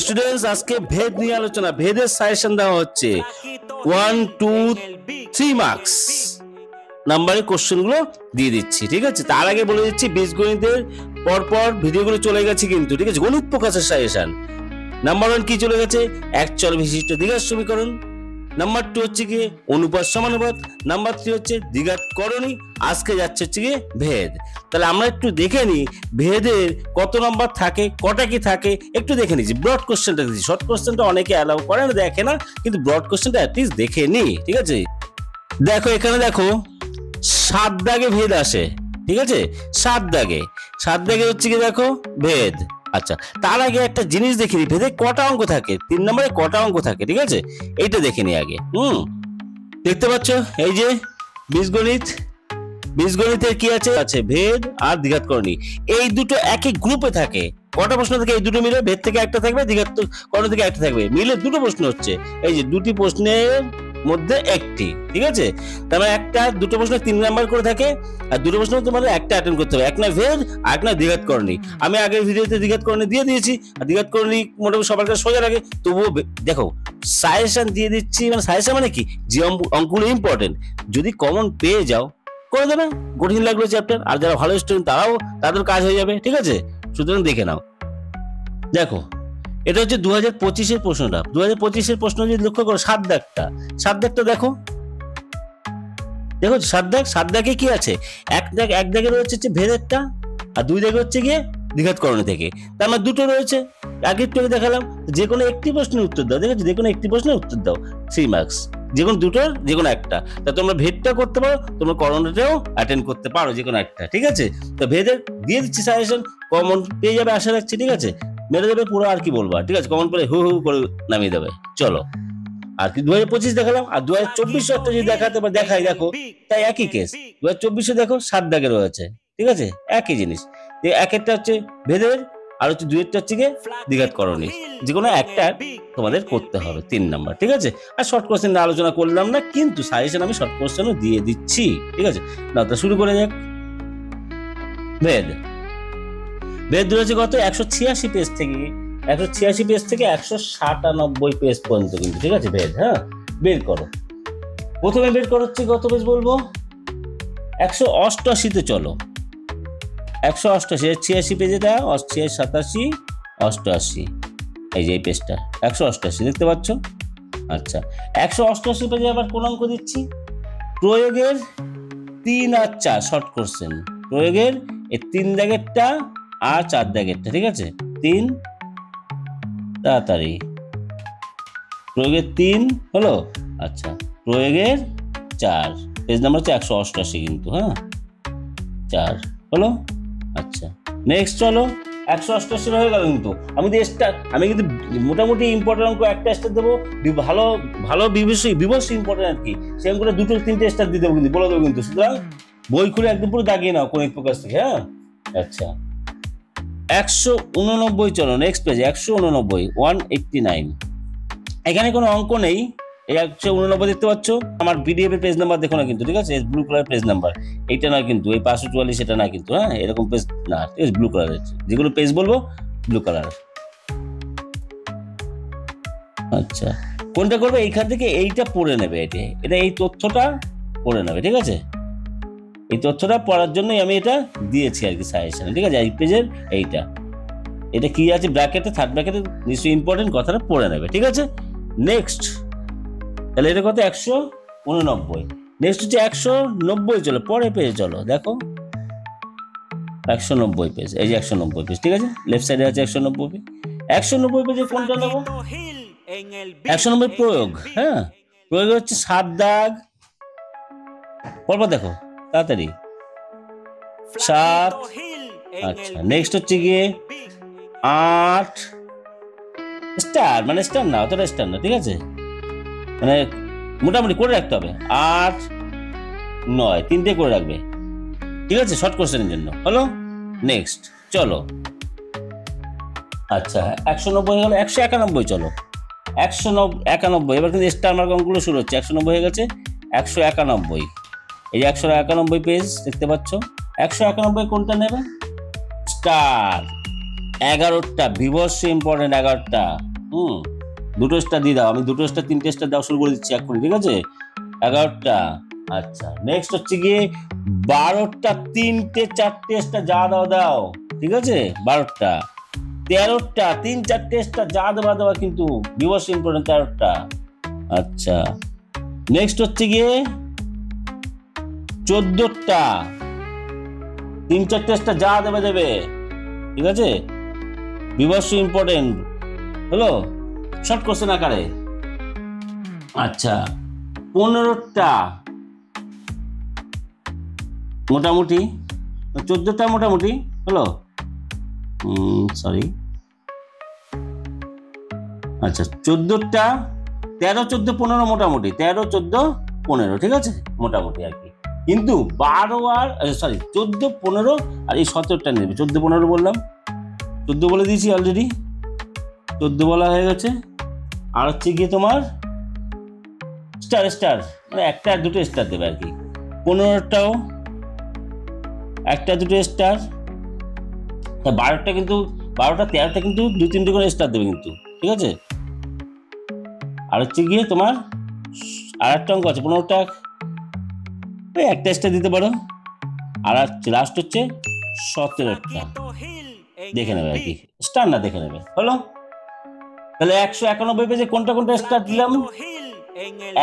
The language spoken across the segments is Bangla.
স্টুডেন্টস আজকে ভেদ নিয়ে আলোচনা, ভেদের সাজেশন দেওয়া হচ্ছে 1 2 3 মার্কস নাম্বারের কোশ্চেন গুলো দিয়ে দিচ্ছি, ঠিক আছে। তার আগে বলে দিচ্ছি বীজগণিতের পরপর ভিডিওগুলো চলে গেছে কিন্তু, ঠিক আছে। গণিত প্রকাশের সাজেশন নাম্বার 1 কি চলে গেছে, এক চল বিশিষ্ট দ্বিঘাত সমীকরণ। নাম্বার 2 হচ্ছে কি অনুপাত সমানুপাত। নাম্বার 3 হচ্ছে দ্বিঘাত করণী। আজকে যাচ্ছে হচ্ছে কি ভেদ। তাহলে আমরা একটু দেখে নিই ভেদের কত নাম্বার থাকে, কটা কি থাকে একটু দেখে নিচ্ছি। ব্রড কোশ্চেনটা দিচ্ছি, শর্ট কোশ্চেনটা অনেকে অ্যালাউ করে না, দেখে না, কিন্তু ব্রড কোশ্চেনটা অ্যাটলিস্ট দেখে নিই, ঠিক আছে। দেখো এখানে দেখো 7 দাগে ভেদ আসে, ঠিক আছে। 7 দাগে হচ্ছে কি দেখো ভেদ। আচ্ছা, তার আগে একটা জিনিস দেখে নিই, ভেদে কটা অঙ্ক থাকে, 3 নম্বরে কটা অঙ্ক থাকে, ঠিক আছে। এইটা দেখে নিই আগে। দেখতে পাচ্ছ এই যে বীজগণিতের কি আছে ভেদ আর দ্বিঘাত করণী, এই দুটো একই গ্রুপে থাকে। কটা প্রশ্ন থাকে, এই দুটো মিলে ভেদ থেকে একটা থাকবে, দ্বিঘাত করণী থেকে একটা থাকবে, মিলে দুটো প্রশ্ন হচ্ছে। এই যে দুটি প্রশ্নের মধ্যে একটি, ঠিক আছে। তার মানে একটা দুটো প্রশ্ন 3 নাম্বার করে থাকে, আর দুটো প্রশ্ন তোমার একটা অ্যাটেন্ড করতে হবে, এক না ভেদ আর এক না দ্বিঘাত করণী। আমি আগের ভিডিওতে দ্বিঘাত করণী দিয়ে দিয়েছি, আর দ্বিঘাত করণী মোটামুটি সবার কাছে সোজা লাগে, তবুও দেখো সাজেশন দিয়ে দিচ্ছি। মানে সাজেশন মানে কি, যে অঙ্কগুলো ইম্পর্টেন্ট যদি কমন পেয়ে যাও করে দেবে, কঠিন লাগলো চ্যাপ্টার, আর যারা ভালো স্টুডেন্ট তাদের কাজ হয়ে যাবে, ঠিক আছে। সুতরাং দেখে নাও। দেখো এটা হচ্ছে 2025-এর প্রশ্নটা। 2025-এর প্রশ্ন যদি লক্ষ্য করো, 7 দাগটা দেখো, 7 দাগে কি আছে, এক দাগে রয়েছে হচ্ছে ভেদেরটা, আর 2 দাগে হচ্ছে গিয়ে দ্বিঘাত করণী থেকে। তার মানে দুটো রয়েছে, আগে একটু দেখালাম। যে কোনো একটি প্রশ্নের উত্তর দাও, দেখেছো, যে কোনো একটি প্রশ্নের উত্তর দাও, 3 মার্কস। যে কোনো দুটোর যে কোনো একটা, তা তোমরা ভেদটা করতে পারো, তোমরা করণটাও অ্যাটেন্ড করতে পারো, যে কোনো একটা, ঠিক আছে। তো ভেদের দিয়ে দিচ্ছি সাজেশন, কমন পেয়ে যাবে আশা রাখছি, ঠিক আছে। মেরে দেবে পুরো, আর কি বলবো, ঠিক আছে। কমন পেলে হু হু করে নামিয়ে দেবে। চলো, আর কি 2025 দেখালাম, আর 2024 একটা যদি দেখাতে বা দেখাই, দেখো তাই একই কেস। 2024 দেখো 7 দাগে রয়েছে, ঠিক আছে, একই জিনিস। এক একটা হচ্ছে ভেদের, আর হচ্ছে 2-এরটা হচ্ছে গিয়ে দ্বিঘাত করণী। যে কোনো একটা তোমাদের করতে হবে, 3 নাম্বার, ঠিক আছে। আর শর্ট কোশ্চেন আলোচনা করলাম না, কিন্তু সাজেশন আমি শর্ট কোশ্চেনও দিয়ে দিচ্ছি, ঠিক আছে। না তো শুরু করে যাক। ভেদ রয়েছে কত, 186 পেজ থেকে 197 পেজ পর্যন্ত কিন্তু, ঠিক আছে। ভেদ, হ্যাঁ, বের করো। প্রথমে বের করো হচ্ছে কত পেজ বলবো, 188-তে চলো। 188, 86 পেজে দেয়, 86, 87, 88, এই যে এই পেজটা 188 দেখতে পাচ্ছ। আচ্ছা, 188 পেজে আবার কোন অঙ্ক দিচ্ছি, প্রয়োগের 3 আর 4 শর্ট কোশ্চেন। প্রয়োগের এই 3 দাগেরটা আর 4 দাগেরটা, ঠিক আছে। 3 তাড়াতাড়ি, প্রয়োগের 3 হলো। আচ্ছা, প্রয়োগের 4, পেজ নাম্বার হচ্ছে 188 কিন্তু, হ্যাঁ, 4 হলো। আচ্ছা, নেক্সট চলো, 188 হয়ে গেল কিন্তু। আমি কিন্তু মোটামুটি ইম্পর্টেন্ট অঙ্ক একটা স্টার দেবো, ভালো বিবশ ইম্পর্টেন্ট আর কি, সেরকম করে 2-3টে স্টার দিয়ে দেবো কিন্তু, বলে দেবো কিন্তু। সুতরাং বই খুলে একদম পুরো দাগিয়ে নাও গণিত প্রকাশ থেকে, হ্যাঁ। আচ্ছা, 189 চলো, নেক্সট পেজে 189। এখানে কোনো অঙ্ক নেই, এই 189 দেখতে পাচ্ছ। আমার পিডিএফ এর পেজ নাম্বার দেখো না কিন্তু, ঠিক আছে। ব্লু কালার পেজ নাম্বার, এইটা না কিন্তু, এই 544 এটা না কিন্তু, হ্যাঁ, এরকম পেজ না, ঠিক আছে। ব্লু কালার, যেগুলো পেজ বলবো ব্লু কালার। আচ্ছা, কোনটা করবে, এইখান থেকে এইটা পড়ে নেবে, এটা এই তথ্যটা পড়ে নেবে, ঠিক আছে। এই তথ্যটা পড়ার জন্যই আমি এটা দিয়েছি আর কি সাজেশনে, ঠিক আছে। এই পেজের এটা কি আছে ব্র্যাকেটে, থার্ড ব্র্যাকেটে, নিশ্চয়ই ইম্পর্টেন্ট, কথাটা পড়ে নেবে, ঠিক আছে। নেক্সট, তাহলে এটা কত, 189। নেক্সট হচ্ছে 190, চলো পরের পেজে চলো, দেখো 190 পেজ, এই যে 190 পেজ, ঠিক আছে। লেফট সাইডে আছে 190 পেজ। 190 পেজে কোনটা নেবো, 190 প্রয়োগ, হ্যাঁ। প্রয়োগ হচ্ছে 7 দাগ, পরপর দেখো তাড়াতাড়ি, 7। আচ্ছা, নেক্সট হচ্ছে গিয়ে 8 স্টার, মানে স্টার না, অতটা স্টার না, ঠিক আছে, মানে মোটামুটি করে রাখতে হবে। 8, 9 3টে করে রাখবে, ঠিক আছে, শর্ট কোশ্চেনের জন্য হলো। নেক্সট চলো, আচ্ছা 190 হয়ে গেল, 191 চলো, 191। এবার কিন্তু স্টার মার্ক অঙ্কগুলো শুরু হচ্ছে। 190 হয়ে গেছে, 191, এই যে 191 পেজ দেখতে পাচ্ছ। 191 কোনটা নেবে, স্টার, 11টা বিভৎস ইম্পর্টেন্ট 11টা। দুটো স্টার দিয়ে দাও, আমি দুটো স্টার 3টে স্টার দাও শুরু করে দিচ্ছি এক্ষুনি, ঠিক আছে? 11টা। আচ্ছা নেক্সট হচ্ছে গিয়ে 12টা 3টে 4টে স্টার যা দাও দাও, ঠিক আছে? 12টা। 13টা 3 4টে স্টার যা দেওয়া দেওয়া কিন্তু বিভৎস ইম্পর্টেন্ট 13টা। আচ্ছা নেক্সট হচ্ছে গিয়ে 14টা 3 4টে স্টার যা দেবে দেবে, ঠিক আছে? বিভৎস ইম্পর্টেন্ট হলো, শর্ট কোশ্চেন আকারে। আচ্ছা 15টা মোটামুটি, 14টা মোটামুটি হলো, সরি আচ্ছা 14টা 13 14 15 মোটামুটি, 13 14 15, ঠিক আছে? মোটামুটি আর কি। কিন্তু 12 আর সরি 14 15 আর এই 17টা নেবে। 14 15 বললাম, 14 বলে দিয়েছি অলরেডি, 14 বলা হয়ে গেছে। আর হচ্ছে গিয়ে তোমার স্টার স্টার মানে একটা আর দুটো স্টার দেবে আর কি। 15টাও একটা দুটো স্টার, 12টা কিন্তু 12টা 13টা কিন্তু 2-3টে করে স্টার দেবে কিন্তু, ঠিক আছে? আর হচ্ছে গিয়ে তোমার আর একটা অঙ্ক আছে 15টা, ওই একটা স্টার দিতে পারো। আর লাস্ট হচ্ছে 17টা দেখে নেবে আর কি, স্টার না দেখে নেবে, হলো? তাহলে 191 পেজে কোনটা কোনটা স্টার দিলাম?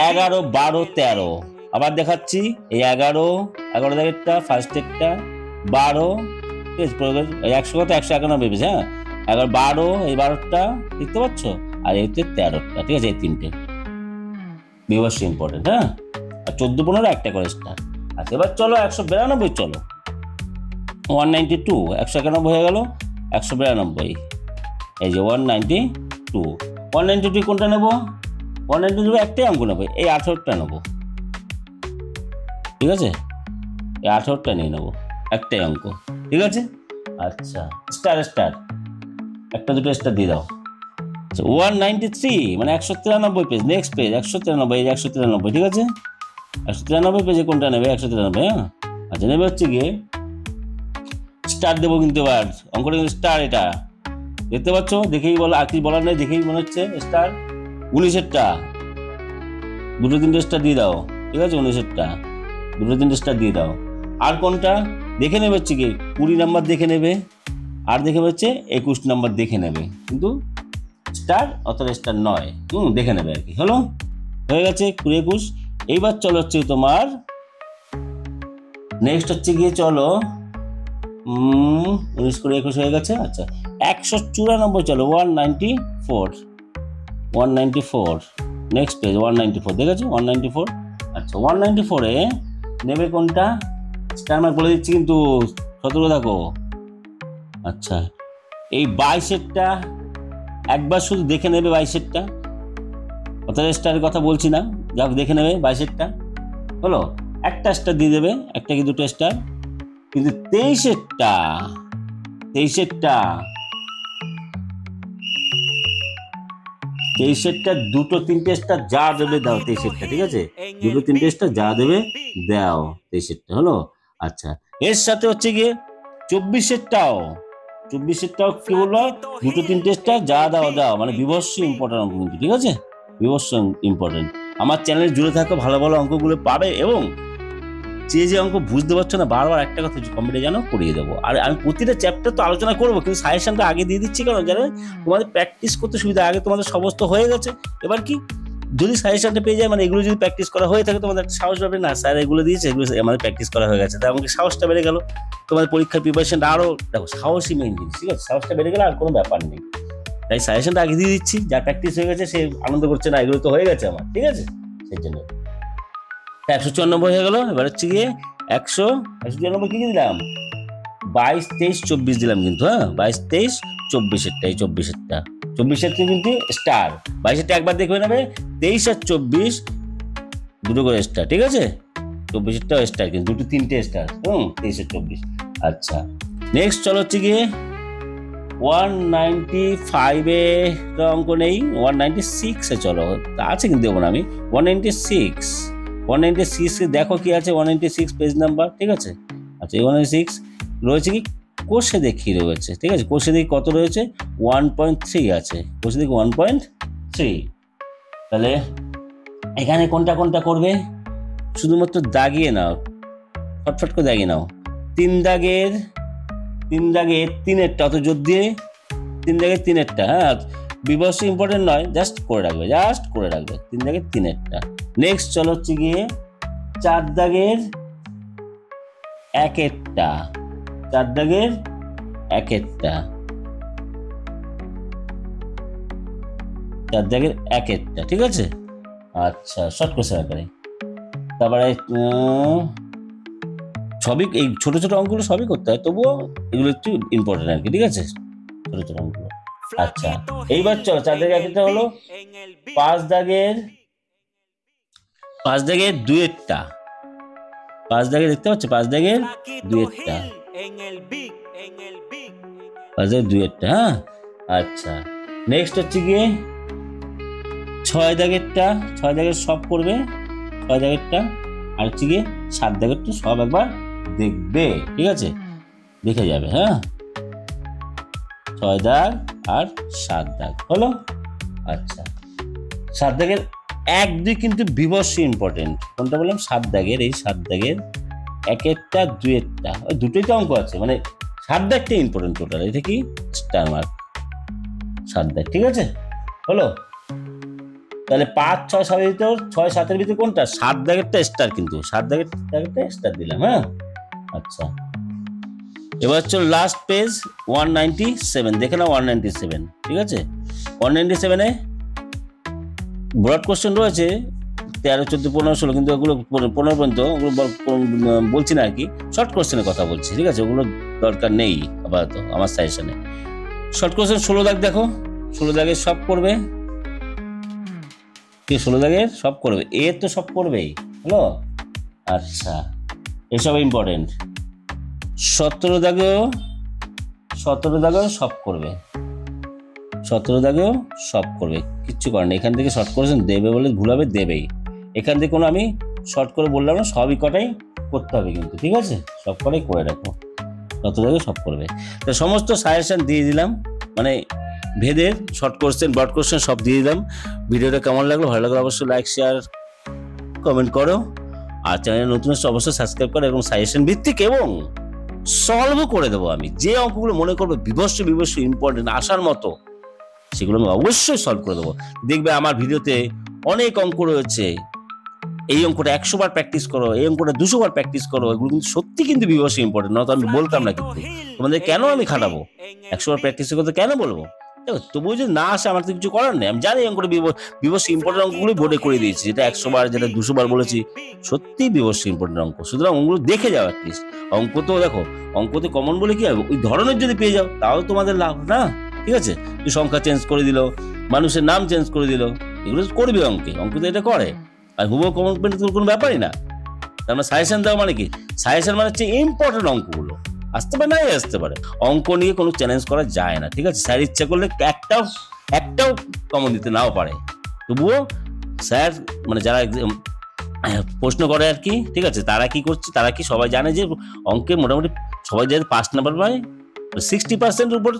11 12 13। আবার দেখাচ্ছি, এই 11 11 ফার্স্টেরটা 12, 100 কত 191 পেজ, হ্যাঁ 11 12 এই 12টা দেখতে পাচ্ছ, আর এইতে 13টা, ঠিক আছে? এই 3টে বিভৎস ইম্পর্টেন্ট, হ্যাঁ। আর 14 15 একটা করে স্টার। আচ্ছা এবার চলো 192, চলো 192, 191 হয়ে গেল, 192 এই যে 192। 192 কোনটা নেবো? 192 একটাই অঙ্ক নেবো, এই 18টা নেবো, ঠিক আছে? এই 18টা নিয়ে নেবো, একটাই অঙ্ক, ঠিক আছে? আচ্ছা স্টার স্টার একটা দুটো স্টার দিয়ে দাও। 193 মানে 193 পেজ, নেক্সট পেজ 193, এই 193, ঠিক আছে? 193 পেজে কোনটা নেবে? 193, হ্যাঁ। আচ্ছা নেবে হচ্ছে গিয়ে স্টার দেবো কিন্তু এবার, অঙ্কটা কিন্তু স্টার, এটা দেখতে পাচ্ছ, দেখেই বলো, আর কি বলার নেই, দেখেই মনে হচ্ছে স্টার। 19এরটা দুটো 3টে স্টার দিয়ে দাও, ঠিক আছে? 19এরটা দুটো 3টে স্টার দিয়ে দাও। আর কোনটা দেখে নেবে হচ্ছে কি 20 নাম্বার দেখে নেবে, আর দেখে হচ্ছে 21 নাম্বার দেখে নেবে, কিন্তু স্টার অথবা স্টার নয়, দেখে নেবে আর কি, হলো? হয়ে গেছে 20 21। এইবার চলো হচ্ছে তোমার নেক্সট হচ্ছে গিয়ে চলো 19 করে 21 হয়ে গেছে। আচ্ছা 194 চলো 194 নেক্সট পেজ 194 দেখেছো 194। আচ্ছা 194-এ নেবে কোনটা? স্টার মার্ক বলে দিচ্ছি কিন্তু সতর্ক থাকো। আচ্ছা এই 22-এরটা একবার শুধু দেখে নেবে, 22-এরটা অর্থাৎ স্টারের কথা বলছি না, যাক দেখে নেবে 22-এরটা, হলো? একটা স্টার দিয়ে দেবে, একটা কি দুটো স্টার। কিন্তু 23-এরটা 23-এরটা দুটো 3টে স্টার যা দেবে দাও, 23-এরটা, ঠিক আছে? দুটো 3টে স্টার যা দেবে দাও 23-এরটা, হলো? আচ্ছা এর সাথে হচ্ছে গিয়ে 24-এরটাও কি বলবো? দুটো 3টে স্টার যা দাও দাও, মানে বিভৎস ইম্পর্টেন্ট অঙ্ক কিন্তু, ঠিক আছে? বিভৎস ইম্পর্টেন্ট। আমার চ্যানেলে জুড়ে থাকো, ভালো ভালো অঙ্কগুলো পাবে, এবং যে অঙ্ক বুঝতে পারছো না বারবার একটা কথা কমেন্টে জানো, করিয়ে দেবো। আর আমি প্রতিটা চ্যাপ্টার তো আলোচনা করবো, কিন্তু সাজেশনটা আগে দিয়ে দিচ্ছি, কারণ যারা তোমাদের প্র্যাকটিস করতে সুবিধা, আগে তোমাদের সমস্ত হয়ে গেছে, এবার কি যদি সাজেশনটা পেয়ে যায়, মানে এগুলো যদি প্র্যাকটিস করা হয়ে থাকে, তোমাদের একটা সাহস পাবে, না স্যার এগুলো দিয়েছে, এগুলো আমাদের প্র্যাকটিস করা হয়ে গেছে, তাই আমাকে সাহসটা বেড়ে গেল, তোমাদের পরীক্ষার প্রিপারেশনটা আরও, দেখো সাহসই মেইন জিনিস, ঠিক আছে? সাহসটা বেড়ে গেলে আর কোনো ব্যাপার নেই, তাই সাজেশনটা আগে দিয়ে দিচ্ছি, যা প্র্যাকটিস হয়ে গেছে সে আনন্দ করছে, না এগুলো তো হয়ে গেছে আমার, ঠিক আছে? সেই জন্য 194 হয়ে গেল। এবার হচ্ছে গিয়ে 194 কি দিলাম? 22 23 24 দিলাম কিন্তু, হ্যাঁ 22 23 24-এরটা, এই 24-এরটা কিন্তু স্টার, 22-এরটা একবার দেখবে নেবে, 23 আর 24 দুটো করে স্টার, ঠিক আছে? 24-এরটাও স্টার, কিন্তু দুটো 3টে স্টার, 23 আর 24। আচ্ছা নেক্সট চলো হচ্ছে গিয়ে 195-এ অঙ্ক নেই, 196-এ চলো, আছে কিন্তু দেবো না আমি। 196 দেখো কি আছে, 196 পেজ নাম্বার, ঠিক আছে? আচ্ছা এই 196 রয়েছে কি কোষে দেখি রয়েছে, ঠিক আছে, কোষে দেখি কত রয়েছে 1.3 আছে, কোষে দেখি 1.3। তাহলে এখানে কোনটা কোনটা করবে শুধুমাত্র দাগিয়ে নাও, ফটফট করে দাগিয়ে নাও। 3 দাগের 3-এরটা অত জোর দিয়ে 3 দাগের 3-এরটা, হ্যাঁ বিবর্ষ ইম্পর্টেন্ট নয়, জাস্ট করে রাখবে 3 দাগের 3-এরটা। নেক্সট চলো হচ্ছে গিয়ে 4 দাগের 1-এরটা, 4 দাগের 1-এরটা, 4 দাগের 1-এরটা, ঠিক আছে। আচ্ছা শর্ট কোশ্চেন আকারে। তারপরে সবই এই ছোট ছোট অঙ্কগুলো সবই করতে হয়, তবুও এগুলো একটু ইম্পর্টেন্ট আর কি, ঠিক আছে, ছোট ছোট অঙ্কগুলো। আচ্ছা এইবার চলো 4 দাগের 1-এরটা হলো 5 দাগের 2-এরটা, 5 দাগের দেখতে পাচ্ছ, 5 দাগের 2-এরটা, 5 দাগের 2-এরটা, হ্যাঁ। আচ্ছা নেক্সট হচ্ছে গিয়ে 6 দাগেরটা, 6 দাগের সব করবে, 6 দাগেরটা, আর হচ্ছে গিয়ে 7 দাগেরটা সব একবার দেখবে, ঠিক আছে, দেখে যাবে, হ্যাঁ 6 দাগ আর 7 দাগ হলো। আচ্ছা 7 দাগের 1-2 কিন্তু বিবর্ষ ইম্পর্টেন্ট, কোনটা বললাম 7 দাগের, এই 7 দাগের 1-এরটা 2-এরটা, ওই দুটোই তো অঙ্ক আছে, মানে 7 দাগটা ইম্পর্টেন্ট টোটাল, এটা কি স্টার মার্ক 7 দাগ, ঠিক আছে হলো। তাহলে 5, 6, 7-এর ভিতর 6, 7-এর ভিতরে কোনটা 7 দাগেরটা স্টার, কিন্তু 7 দাগেরটা স্টার দিলাম, হ্যাঁ। আচ্ছা এবার চলো লাস্ট পেজ 197, দেখে নাও 197, ঠিক আছে। 197-এ ব্রড কোশ্চেন রয়েছে 13, 14, 15, 16, কিন্তু ওগুলো 15 পর্যন্ত ওগুলো বলছি না আর কি, শর্ট কোশ্চেনের কথা বলছি, ঠিক আছে, ওগুলো দরকার নেই আপাতত আমার সাজেশনে। শর্ট কোশ্চেন 16 দাগ দেখো, 16 দাগের সব করবে, 16 দাগের সব করবে, এর তো সব করবেই হলো। আচ্ছা এসব ইম্পর্টেন্ট। 17 দাগেও সব করবে, 17 দাগেও সব করবে, কিচ্ছু করে না, এখান থেকে শর্ট কোশ্চেন দেবে বলে ভুলাবে, দেবেই, এখান থেকে কোনো আমি শর্ট করে বললাম না, সবই কটাই করতে হবে কিন্তু, ঠিক আছে, সব কটাই করে রাখো, 17 দাগে সব করবে। তো সমস্ত সাজেশন দিয়ে দিলাম, মানে ভেদের শর্ট কোশ্চেন ব্রড কোশ্চেন সব দিয়ে দিলাম। ভিডিওটা কেমন লাগলো, ভালো লাগলে অবশ্যই লাইক শেয়ার কমেন্ট করো, আর চ্যানেল নতুন হচ্ছে অবশ্যই সাবস্ক্রাইব করো, এবং সাজেশন ভিত্তিক এবং সলভও করে দেবো আমি, যে অঙ্কগুলো মনে করবে বিবর্ষ ইম্পর্টেন্ট আসার মতো সেগুলো আমি অবশ্যই সলভ করে দেবো। দেখবে আমার ভিডিওতে অনেক অঙ্ক রয়েছে, এই অঙ্কটা 100 বার প্র্যাকটিস করো, এই অঙ্কটা 200 বার প্র্যাকটিস করো, এগুলো কিন্তু সত্যি কিন্তু বিবর্ষ ইম্পর্টেন্ট, নয়তো আমি বলতাম না, কিন্তু তোমাদের কেন আমি খাটাবো, 100 বার প্র্যাকটিস করতে কেন বলবো, তবুও যদি না আসে আমার তো কিছু করার নেই, আমি জানি অঙ্কটা বিবর্ষ ইম্পর্টেন্ট অঙ্কগুলো বোর্ডে করে দিয়েছি, যেটা 100 বার যেটা 200 বার বলেছি সত্যি বিবর্ষ ইম্পর্টেন্ট অঙ্ক, সুতরাং অঙ্কগুলো দেখে যাও অ্যাটলিস্ট। অঙ্ক তো দেখো, অঙ্কতে কমন বলে কি হবে, ওই ধরনের যদি পেয়ে যাও তাও তোমাদের লাভ না, ঠিক আছে, সংখ্যা চেঞ্জ করে দিল, মানুষের নাম চেঞ্জ করে দিল, এগুলো করবে অঙ্ক তো এটা করে, আর হুবহু কমন পেলে তো কোনো ব্যাপারই না। তার মানে সাজেশন দেওয়া মানে কি, সাজেশন মানে হচ্ছে ইম্পর্টেন্ট অঙ্কগুলো, আসতে পারে নাই আসতে পারে, অঙ্ক নিয়ে কোনো চ্যালেঞ্জ করা যায় না, ঠিক আছে, স্যার ইচ্ছা করলে একটাও কমন দিতে নাও পারে, তবুও স্যার মানে যারা প্রশ্ন করে আর কি, ঠিক আছে, তারা কি করছে, তারা কি সবাই জানে যে অঙ্কে মোটামুটি সবাই যাদের 5 নাম্বার পায় 60% উপর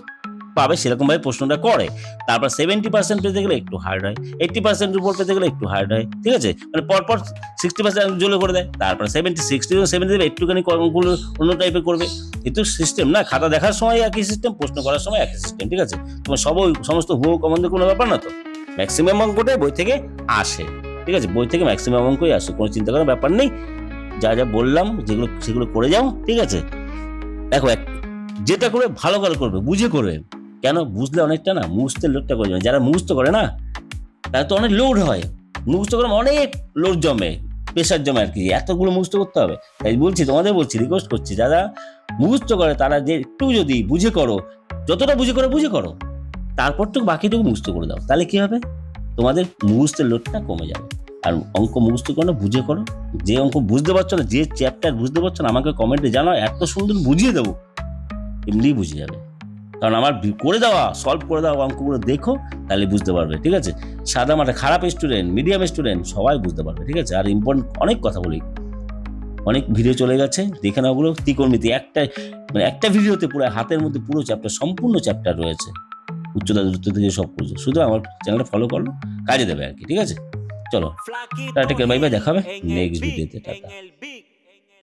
পাবে সেরকম ভাবে প্রশ্নটা করে, তারপর 70% পেতে গেলে একটু হার্ড হয়, 80% উপর পেতে গেলে একটু হার্ড হয়, ঠিক আছে, মানে পরপর 60% জলে করে দেয়, তারপর 70 দেবে, একটুখানি কর্মগুলো অন্য টাইপের করবে, কিন্তু সিস্টেম না, খাতা দেখার সময় একই সিস্টেম, প্রশ্ন করার সময় একই সিস্টেম, ঠিক আছে, তোমার সমস্ত হুবহু কমনদের কোনো ব্যাপার না, তো ম্যাক্সিমাম অঙ্কটাই বই থেকে আসে, ঠিক আছে, বই থেকে ম্যাক্সিমাম অঙ্কই আসে, কোনো চিন্তা করার ব্যাপার নেই, যা বললাম সেগুলো করে যাও, ঠিক আছে। দেখো যেটা করে ভালো করবে, বুঝে করবে, কেন বুঝলে অনেকটা না মুখস্থের লোডটা করে যাবে, যারা মুখস্থ করে না তারা তো অনেক লোড হয়, মুখস্থ করে অনেক লোড জমে, প্রেশার জমে আর কি, এতগুলো মুখস্থ করতে হবে, তাই বলছি, তোমাদের বলছি, রিকোয়েস্ট করছি, যারা মুখস্থ করে তারা যে একটু যদি বুঝে করো, যতটা বুঝে করো, তারপরটুকু বাকিটুকু মুখস্থ করে দাও, তাহলে কি হবে, তোমাদের মুখস্থের লোডটা কমে যাবে। আর অঙ্ক মুখস্থ করো, বুঝে করো, যে অঙ্ক বুঝতে পারছো না, যে চ্যাপ্টার বুঝতে পারছো না, আমাকে কমেন্টে জানাও, এত সুন্দর বুঝিয়ে দেবো, এমনি বুঝে যাবে, কারণ আমার করে দেওয়া সলভ করে দেওয়া অঙ্কগুলো দেখো, তাহলে বুঝতে পারবে, ঠিক আছে, সাদা মাঠে খারাপ স্টুডেন্ট, মিডিয়াম স্টুডেন্ট সবাই বুঝতে পারবে, ঠিক আছে। আর ইম্পর্টেন্ট অনেক কথা বলি, অনেক ভিডিও চলে গেছে, দেখে নাও ওগুলো। ত্রিকোণমিতি একটা ভিডিওতে পুরো হাতের মধ্যে পুরো চ্যাপ্টার, সম্পূর্ণ চ্যাপ্টার রয়েছে, উচ্চতা দূরত্ব থেকে সব কিছু। শুধু আমার চ্যানেলটা ফলো করলো, কাজে দেবে আর কি। ঠিক আছে, চলো টাটা, বাই বাই, দেখা হবে নেক্সট ভিডিওতে। টাটা।